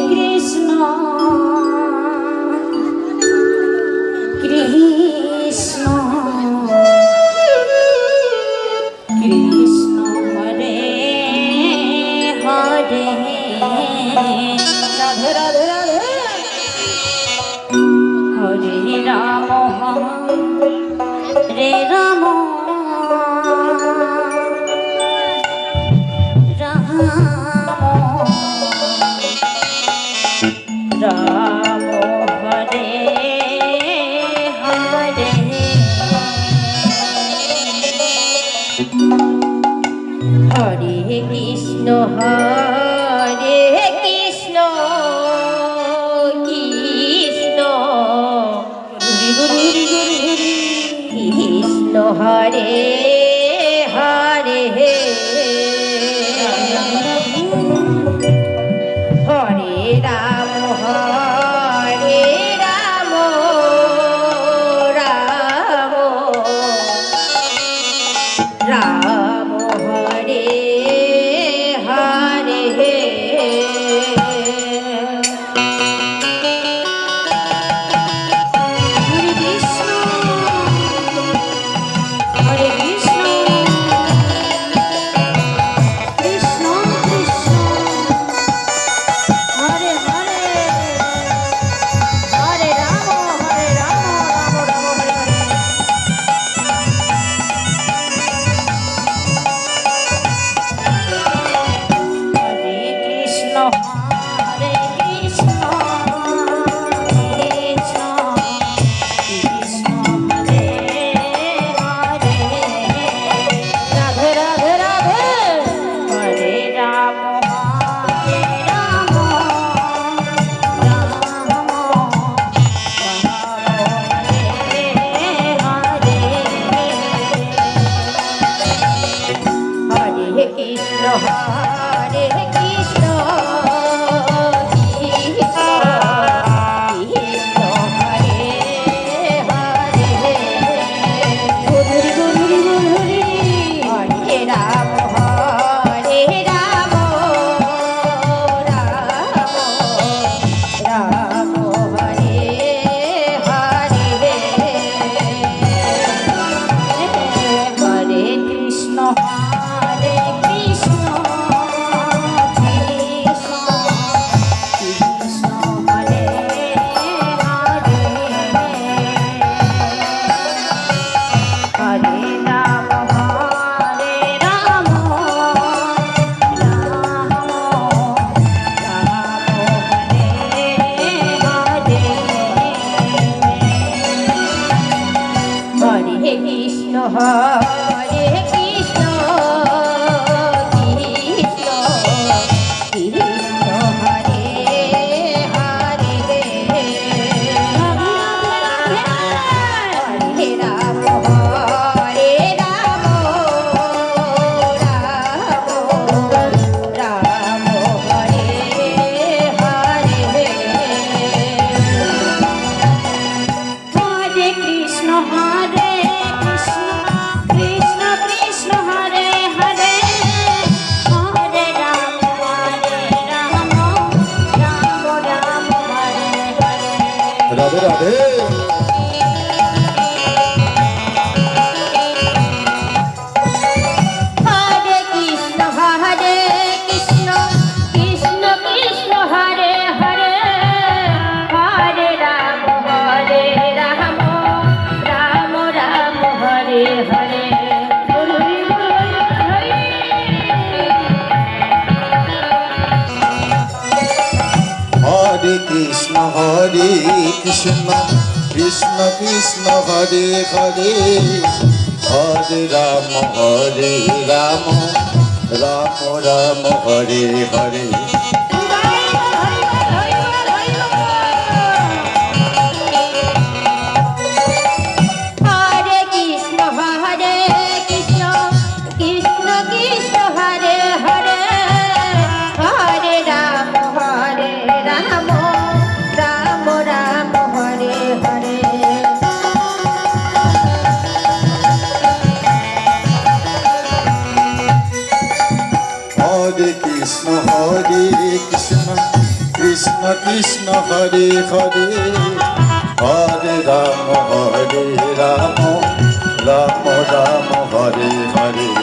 Krishna Krishna Krishna Hare Hare Radhe Radhe Radhe Hare Ram Hare Ram Ram Hare Hare Hare Krishna Krishna Krishna Hare Hare Hare Ram Ram Ram Hare Hare Hare Krishna Krishna Krishna Hare Hare Hare Ram Ram Ram Hare Hare Hare Krishna Krishna Krishna Hare Hare Radhe Radhe Radhe Hare Ram Ram Hare Krishna Hare Krishna Krishna Krishna Hare Hare গুরুরি Hare Ram Ram Ram Hare Hare Hare Krishna Hare Krishna Krishna Krishna Hare Hare Hare Ram Ram Hare Hare Hare Krishna Hare Krishna Krishna Krishna Hare Hare Hare Ram Ram Ram Hare Hare Hare Krishna Krishna Krishna Hare Hare Hare Ram Ram Ram Hare Hare Radhe Radhe Hare Krishna Krishna Krishna Hare Hare Hare Ram Ram Ram Hare Hare Hare Krishna Krishna Krishna Hare Hare Hare Ram Ram Ram Hare Hare Hare Krishna Krishna Krishna Hare Hare Hare Ram Ram Ram Hare Hare Hare Krishna Krishna Krishna Krishna Hare Hare Hare Ram Ram Ram Hare Hare